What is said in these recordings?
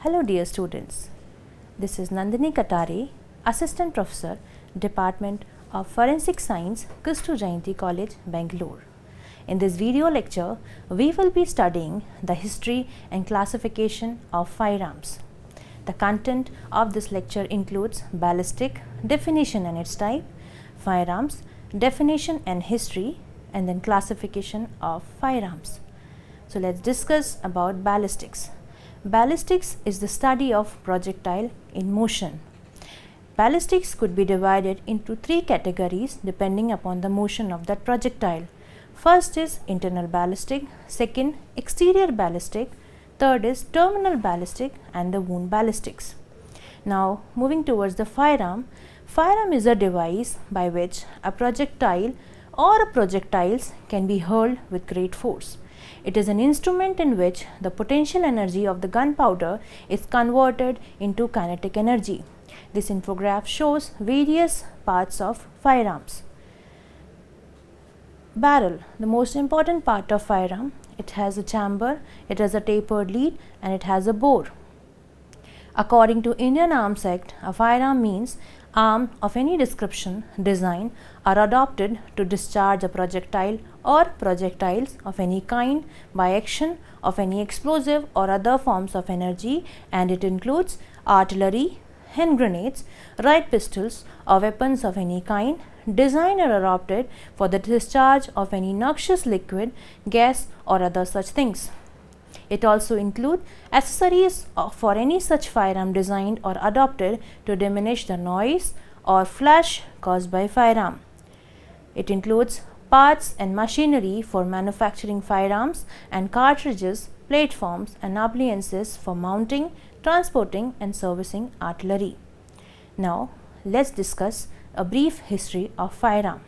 Hello dear students, this is Nandini Khatare, Assistant Professor, Department of Forensic Science, Kristu Jayanti College, Bangalore. In this video lecture, we will be studying the history and classification of firearms. The content of this lecture includes ballistic, definition and its type, firearms, definition and history, and then classification of firearms. So let's discuss about ballistics. Ballistics is the study of projectile in motion. Ballistics could be divided into three categories depending upon the motion of that projectile. First is internal ballistic, second exterior ballistic, third is terminal ballistic and the wound ballistics. Now moving towards the firearm, firearm is a device by which a projectile or projectiles can be hurled with great force. It is an instrument in which the potential energy of the gunpowder is converted into kinetic energy. This infograph shows various parts of firearms. Barrel, the most important part of firearm. It has a chamber, it has a tapered lead and it has a bore. According to Indian Arms Act, a firearm means arm of any description, design are adopted to discharge a projectile or projectiles of any kind by action of any explosive or other forms of energy, and it includes artillery, hand grenades, riot pistols or weapons of any kind, designed or adopted for the discharge of any noxious liquid, gas or other such things. It also includes accessories for any such firearm designed or adopted to diminish the noise or flash caused by firearm. It includes parts and machinery for manufacturing firearms and cartridges, platforms and appliances for mounting, transporting and servicing artillery. Now let's discuss a brief history of firearm.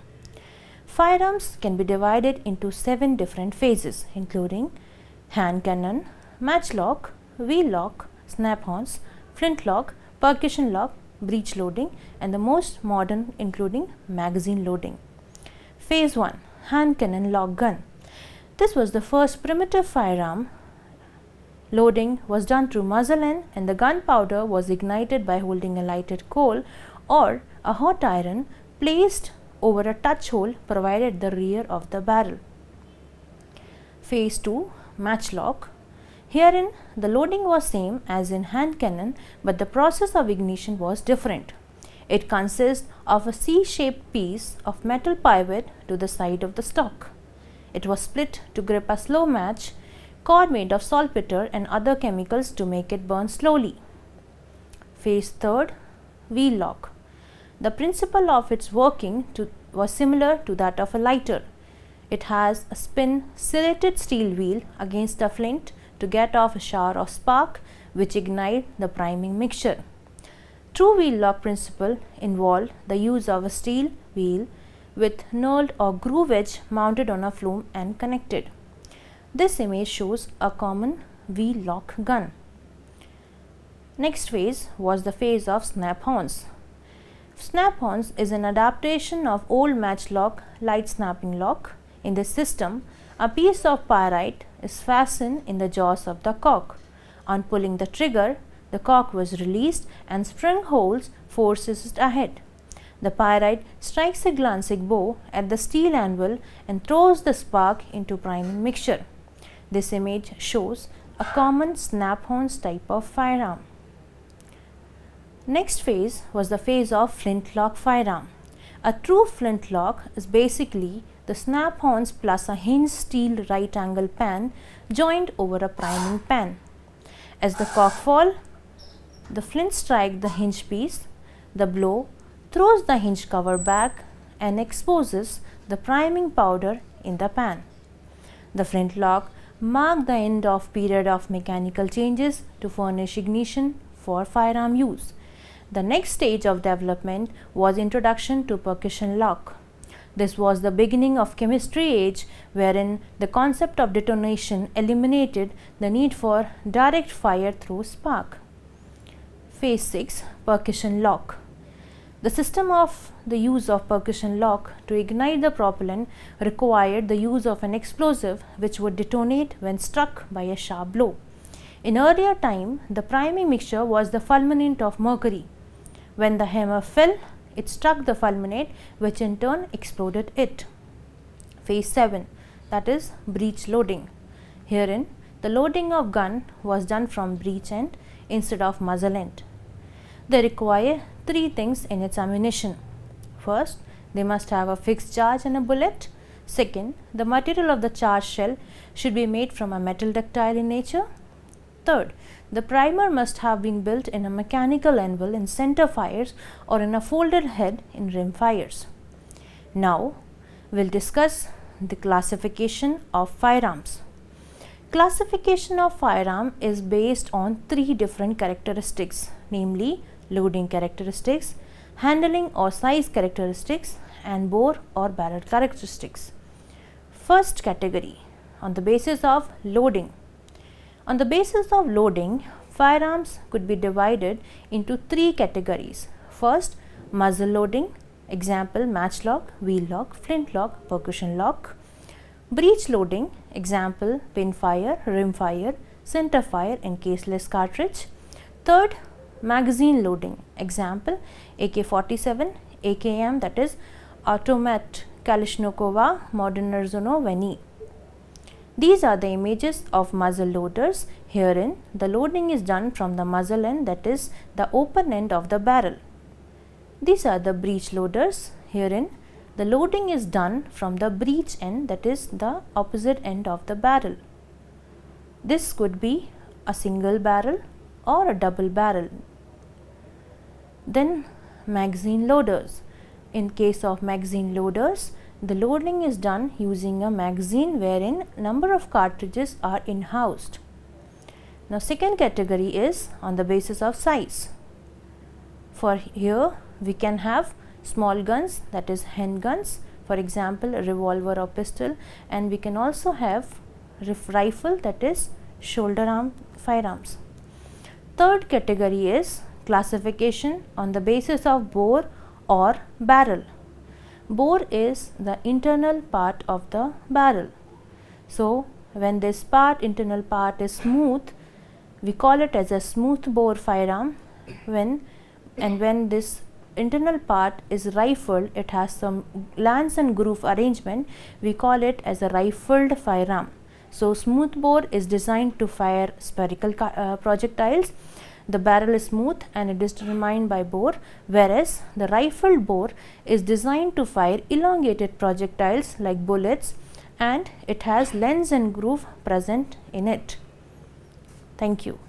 Firearms can be divided into 7 different phases, including hand cannon, matchlock, wheel lock, snap-ons, flintlock, percussion lock, breech loading and the most modern including magazine loading. Phase 1, hand cannon lock gun. This was the first primitive firearm. Loading was done through muzzle end and the gunpowder was ignited by holding a lighted coal or a hot iron placed over a touch hole provided at the rear of the barrel. Phase 2, matchlock. Herein the loading was same as in hand cannon, but the process of ignition was different. It consists of a C-shaped piece of metal pivot to the side of the stock. It was split to grip a slow match, cord made of saltpeter and other chemicals to make it burn slowly. Phase 3, wheel lock. The principle of its working was similar to that of a lighter. It has a spin serrated steel wheel against a flint to get off a shower of spark which ignite the priming mixture. True wheel lock principle involved the use of a steel wheel with knurled or groove edge mounted on a flume and connected. This image shows a common wheel lock gun. Next phase was the phase of snap-ons. Snap-ons is an adaptation of old matchlock light snapping lock. In this system, a piece of pyrite is fastened in the jaws of the cock. On pulling the trigger, the cock was released and spring holds forces it ahead. The pyrite strikes a glancing blow at the steel anvil and throws the spark into priming mixture. This image shows a common snap-ons type of firearm. Next phase was the phase of flintlock firearm. A true flintlock is basically the snap-ons plus a hinged steel right angle pan joined over a priming pan. As the cock falls, the flint strikes the hinge piece. The blow throws the hinge cover back and exposes the priming powder in the pan. The flintlock marked the end of period of mechanical changes to furnish ignition for firearm use. The next stage of development was introduction to percussion lock. This was the beginning of chemistry age wherein the concept of detonation eliminated the need for direct fire through spark. Phase 6, percussion lock. The system of the use of percussion lock to ignite the propellant required the use of an explosive which would detonate when struck by a sharp blow. In earlier time, the priming mixture was the fulminate of mercury. When the hammer fell, it struck the fulminate, which in turn exploded it. Phase 7, that is breech loading. Herein, the loading of gun was done from breech end instead of muzzle end. They require 3 things in its ammunition. First, they must have a fixed charge and a bullet. Second, the material of the charged shell should be made from a metal ductile in nature. Third, the primer must have been built in a mechanical anvil in center fires or in a folded head in rim fires. Now, we'll discuss the classification of firearms. Classification of firearm is based on 3 different characteristics, namely loading characteristics, handling or size characteristics, and bore or barrel characteristics. First category, on the basis of loading. On the basis of loading, firearms could be divided into 3 categories. First, muzzle loading, example matchlock, wheel lock, flintlock, percussion lock. Breech loading, example pin fire, rim fire, center fire and caseless cartridge. Third, magazine loading, example AK-47, AKM, that is Automat Kalashnikova Modernorzno Veni. These are the images of muzzle loaders. Herein, the loading is done from the muzzle end, that is the open end of the barrel. These are the breech loaders. Herein, the loading is done from the breech end, that is the opposite end of the barrel. This could be a single barrel or a double barrel. Then magazine loaders. In case of magazine loaders, the loading is done using a magazine wherein number of cartridges are in-housed. Now, second category is on the basis of size. For here, we can have small guns, that is handguns, for example a revolver or pistol, and we can also have rifle, that is shoulder arm firearms. Third category is classification on the basis of bore or barrel. Bore is the internal part of the barrel. So, when this internal part is smooth, we call it as a smooth bore firearm. When this internal part is rifled, it has some lance and groove arrangement, we call it as a rifled firearm. So, smooth bore is designed to fire spherical projectiles. The barrel is smooth and it is determined by bore, whereas the rifled bore is designed to fire elongated projectiles like bullets, and it has lens and groove present in it. Thank you.